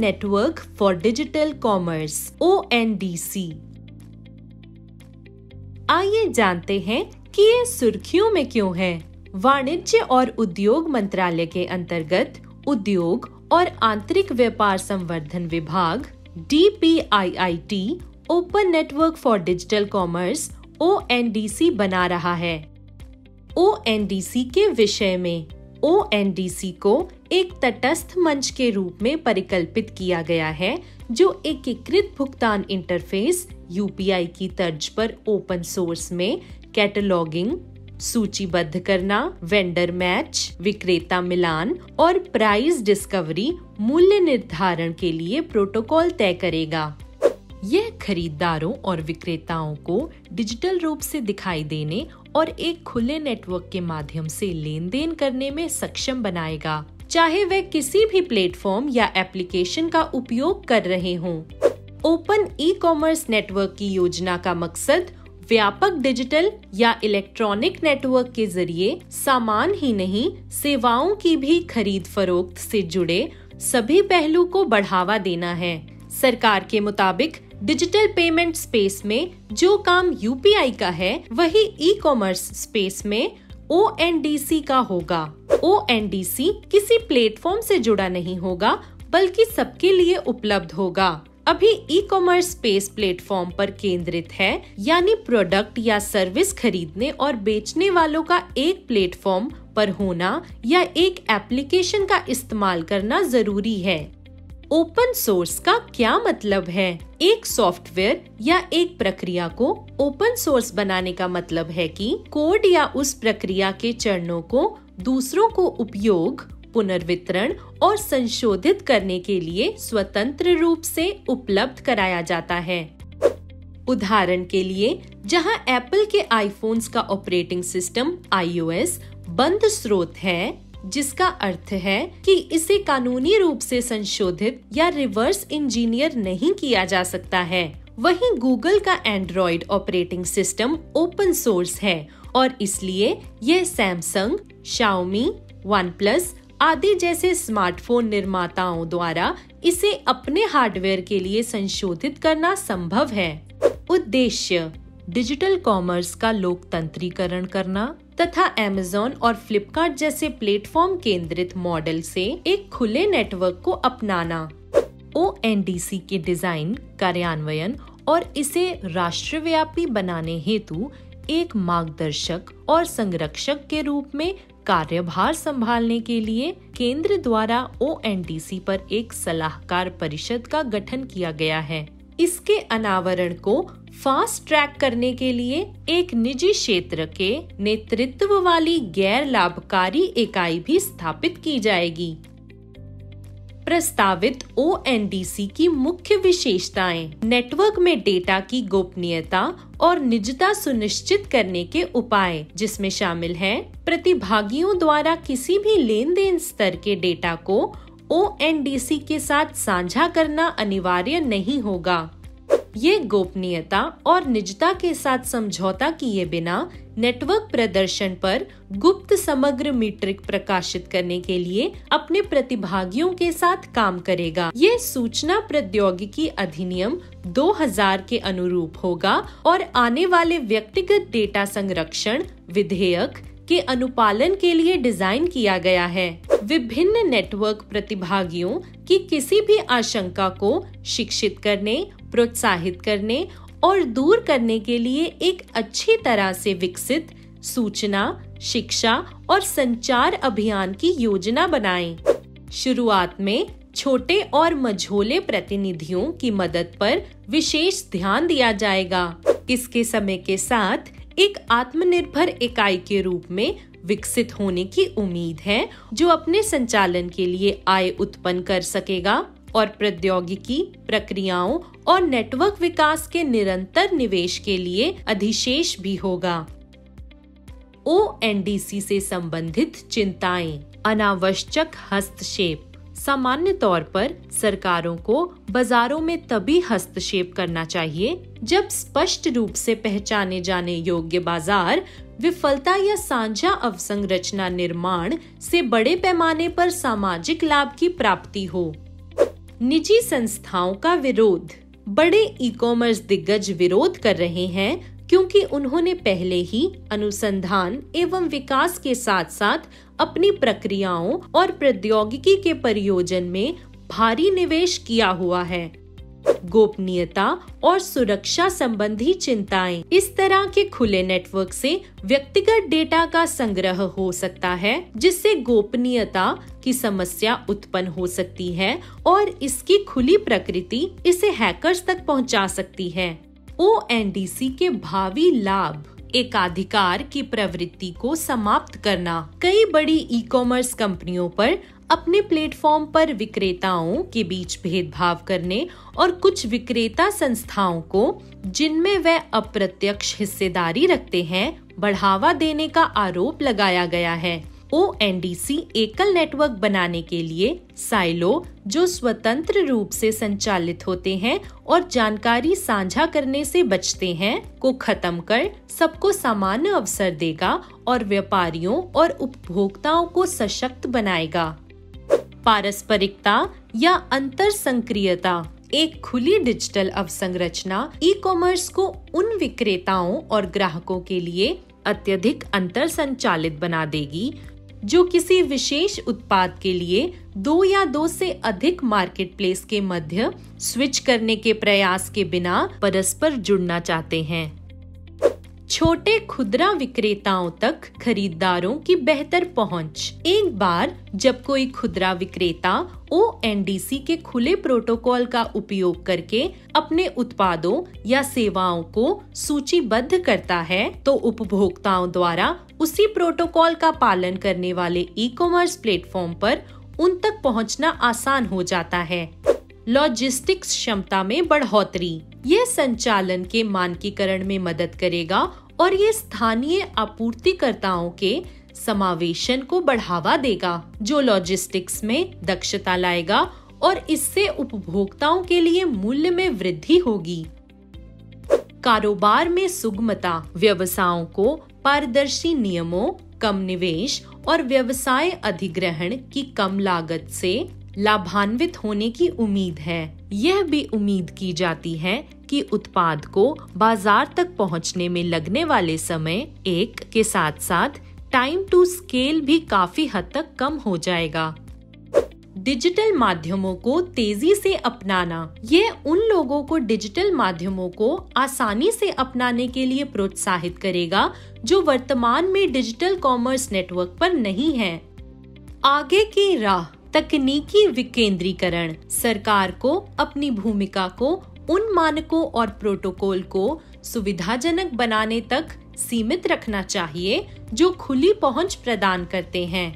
Network for digital commerce ONDC। आइए जानते हैं कि ये सुर्खियों में क्यों है। वाणिज्य और उद्योग मंत्रालय के अंतर्गत उद्योग और आंतरिक व्यापार संवर्धन विभाग DPIIT open network for digital commerce ONDC बना रहा है। ONDC के विषय में ONDC को एक तटस्थ मंच के रूप में परिकल्पित किया गया है जो एकीकृत भुगतान इंटरफेस UPI की तर्ज पर ओपन सोर्स में कैटलॉगिंग, सूचीबद्ध करना, वेंडर मैच, विक्रेता मिलान और प्राइस डिस्कवरी मूल्य निर्धारण के लिए प्रोटोकॉल तय करेगा। यह खरीदारों और विक्रेताओं को डिजिटल रूप से दिखाई देने और एक खुले नेटवर्क के माध्यम से लेन देन करने में सक्षम बनाएगा, चाहे वे किसी भी प्लेटफॉर्म या एप्लीकेशन का उपयोग कर रहे हों। ओपन ई-कॉमर्स नेटवर्क की योजना का मकसद व्यापक डिजिटल या इलेक्ट्रॉनिक नेटवर्क के जरिए सामान ही नहीं, सेवाओं की भी खरीद फरोख्त से जुड़े सभी पहलू को बढ़ावा देना है। सरकार के मुताबिक डिजिटल पेमेंट स्पेस में जो काम UPI का है, वही ई-कॉमर्स स्पेस में ONDC का होगा। ONDC किसी प्लेटफॉर्म से जुड़ा नहीं होगा, बल्कि सबके लिए उपलब्ध होगा। अभी ई-कॉमर्स स्पेस प्लेटफॉर्म पर केंद्रित है, यानी प्रोडक्ट या सर्विस खरीदने और बेचने वालों का एक प्लेटफॉर्म पर होना या एक एप्लीकेशन का इस्तेमाल करना जरूरी है। ओपन सोर्स का क्या मतलब है? एक सॉफ्टवेयर या एक प्रक्रिया को ओपन सोर्स बनाने का मतलब है कि कोड या उस प्रक्रिया के चरणों को दूसरों को उपयोग, पुनर्वितरण और संशोधित करने के लिए स्वतंत्र रूप से उपलब्ध कराया जाता है। उदाहरण के लिए, जहां एप्पल के आईफोन्स का ऑपरेटिंग सिस्टम iOS बंद स्रोत है, जिसका अर्थ है कि इसे कानूनी रूप से संशोधित या रिवर्स इंजीनियर नहीं किया जा सकता है, वहीं गूगल का Android operating system open source है और इसलिए यह सैमसंग, शाओमी, OnePlus आदि जैसे स्मार्टफोन निर्माताओं द्वारा इसे अपने हार्डवेयर के लिए संशोधित करना संभव है। उद्देश्य डिजिटल कॉमर्स का लोकतंत्रीकरण करना तथा Amazon और Flipkart जैसे प्लेटफॉर्म केंद्रित मॉडल से एक खुले नेटवर्क को अपनाना। ONDC के डिजाइन, कार्यान्वयन और इसे राष्ट्रव्यापी बनाने हेतु एक मार्गदर्शक और संरक्षक के रूप में कार्यभार संभालने के लिए केंद्र द्वारा ONDC पर एक सलाहकार परिषद का गठन किया गया है। इसके अनावरण को फास्ट ट्रैक करने के लिए एक निजी क्षेत्र के नेतृत्व वाली गैर लाभकारी इकाई भी स्थापित की जाएगी। प्रस्तावित ONDC की मुख्य विशेषताएं: नेटवर्क में डेटा की गोपनीयता और निजता सुनिश्चित करने के उपाय, जिसमें शामिल है प्रतिभागियों द्वारा किसी भी लेन देन स्तर के डेटा को ONDC के साथ साझा करना अनिवार्य नहीं होगा। ये गोपनीयता और निजता के साथ समझौता किए बिना नेटवर्क प्रदर्शन पर गुप्त समग्र मीट्रिक प्रकाशित करने के लिए अपने प्रतिभागियों के साथ काम करेगा। ये सूचना प्रौद्योगिकी अधिनियम 2000 के अनुरूप होगा और आने वाले व्यक्तिगत डेटा संरक्षण विधेयक के अनुपालन के लिए डिजाइन किया गया है। विभिन्न नेटवर्क प्रतिभागियों की किसी भी आशंका को शिक्षित करने, प्रोत्साहित करने और दूर करने के लिए एक अच्छी तरह से विकसित सूचना, शिक्षा और संचार अभियान की योजना बनाएं। शुरुआत में छोटे और मझोले प्रतिनिधियों की मदद पर विशेष ध्यान दिया जाएगा। इसके समय के साथ एक आत्मनिर्भर इकाई के रूप में विकसित होने की उम्मीद है, जो अपने संचालन के लिए आय उत्पन्न कर सकेगा और प्रौद्योगिकी, प्रक्रियाओं और नेटवर्क विकास के निरंतर निवेश के लिए अधिशेष भी होगा। ONDC से संबंधित चिंताएं: अनावश्यक हस्तक्षेप। सामान्य तौर पर सरकारों को बाजारों में तभी हस्तक्षेप करना चाहिए जब स्पष्ट रूप से पहचाने जाने योग्य बाजार विफलता या साझा अवसंरचना निर्माण से बड़े पैमाने पर सामाजिक लाभ की प्राप्ति हो। निजी संस्थाओं का विरोध। बड़े ई कॉमर्स दिग्गज विरोध कर रहे हैं क्योंकि उन्होंने पहले ही अनुसंधान एवं विकास के साथ साथ अपनी प्रक्रियाओं और प्रौद्योगिकी के परियोजन में भारी निवेश किया हुआ है। गोपनीयता और सुरक्षा संबंधी चिंताएं। इस तरह के खुले नेटवर्क से व्यक्तिगत डेटा का संग्रह हो सकता है, जिससे गोपनीयता की समस्या उत्पन्न हो सकती है और इसकी खुली प्रकृति इसे हैकर्स तक पहुंचा सकती है। ONDC के भावी लाभ। एकाधिकार की प्रवृत्ति को समाप्त करना। कई बड़ी ई कॉमर्स कंपनियों पर अपने प्लेटफॉर्म पर विक्रेताओं के बीच भेदभाव करने और कुछ विक्रेता संस्थाओं को, जिनमें वे अप्रत्यक्ष हिस्सेदारी रखते हैं, बढ़ावा देने का आरोप लगाया गया है। ONDC एकल नेटवर्क बनाने के लिए साइलो, जो स्वतंत्र रूप से संचालित होते हैं और जानकारी साझा करने से बचते हैं, को खत्म कर सबको समान अवसर देगा और व्यापारियों और उपभोक्ताओं को सशक्त बनाएगा। पारस्परिकता या अंतर संक्रियता। एक खुली डिजिटल अवसंरचना ई कॉमर्स को उन विक्रेताओं और ग्राहकों के लिए अत्यधिक अंतर संचालित बना देगी जो किसी विशेष उत्पाद के लिए 2 या 2 से अधिक मार्केटप्लेस के मध्य स्विच करने के प्रयास के बिना परस्पर जुड़ना चाहते हैं। छोटे खुदरा विक्रेताओं तक खरीदारों की बेहतर पहुंच। एक बार जब कोई खुदरा विक्रेता ONDC के खुले प्रोटोकॉल का उपयोग करके अपने उत्पादों या सेवाओं को सूचीबद्ध करता है, तो उपभोक्ताओं द्वारा उसी प्रोटोकॉल का पालन करने वाले ई कॉमर्स प्लेटफॉर्म पर उन तक पहुंचना आसान हो जाता है। लॉजिस्टिक्स क्षमता में बढ़ोतरी। यह संचालन के मानकीकरण में मदद करेगा और ये स्थानीय आपूर्तिकर्ताओं के समावेशन को बढ़ावा देगा, जो लॉजिस्टिक्स में दक्षता लाएगा और इससे उपभोक्ताओं के लिए मूल्य में वृद्धि होगी। कारोबार में सुगमता। व्यवसायों को पारदर्शी नियमों, कम निवेश और व्यवसाय अधिग्रहण की कम लागत से लाभान्वित होने की उम्मीद है। यह भी उम्मीद की जाती है कि उत्पाद को बाजार तक पहुंचने में लगने वाले समय के साथ साथ टाइम टू स्केल भी काफी हद तक कम हो जाएगा। डिजिटल माध्यमों को तेजी से अपनाना। यह उन लोगों को डिजिटल माध्यमों को आसानी से अपनाने के लिए प्रोत्साहित करेगा जो वर्तमान में डिजिटल कॉमर्स नेटवर्क पर नहीं हैं। आगे की राह। तकनीकी विकेंद्रीकरण। सरकार को अपनी भूमिका को उन मानकों और प्रोटोकॉल को सुविधाजनक बनाने तक सीमित रखना चाहिए जो खुली पहुंच प्रदान करते हैं।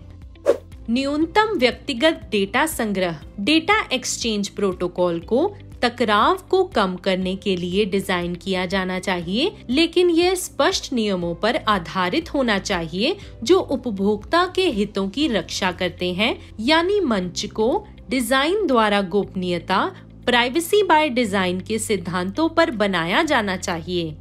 न्यूनतम व्यक्तिगत डेटा संग्रह। डेटा एक्सचेंज प्रोटोकॉल को टकराव को कम करने के लिए डिजाइन किया जाना चाहिए, लेकिन यह स्पष्ट नियमों पर आधारित होना चाहिए जो उपभोक्ता के हितों की रक्षा करते हैं, यानी मंच को डिजाइन द्वारा गोपनीयता, प्राइवेसी बाय डिजाइन के सिद्धांतों पर बनाया जाना चाहिए।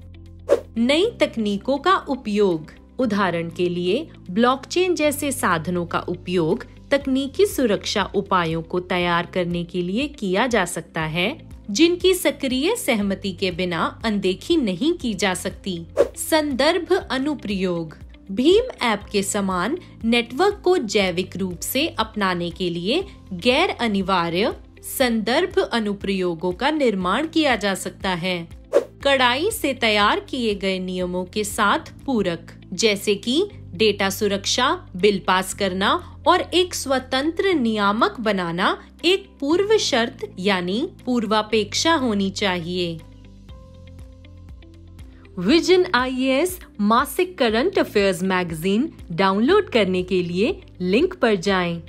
नई तकनीकों का उपयोग। उदाहरण के लिए ब्लॉकचेन जैसे साधनों का उपयोग तकनीकी सुरक्षा उपायों को तैयार करने के लिए किया जा सकता है, जिनकी सक्रिय सहमति के बिना अनदेखी नहीं की जा सकती। संदर्भ अनुप्रयोग। भीम ऐप के समान नेटवर्क को जैविक रूप से अपनाने के लिए गैर अनिवार्य संदर्भ अनुप्रयोगों का निर्माण किया जा सकता है, कड़ाई से तैयार किए गए नियमों के साथ पूरक, जैसे कि डेटा सुरक्षा, बिल पास करना और एक स्वतंत्र नियामक बनाना एक पूर्व शर्त यानी पूर्वापेक्षा होनी चाहिए। विजन IAS मासिक करंट अफेयर्स मैगजीन डाउनलोड करने के लिए लिंक पर जाएं।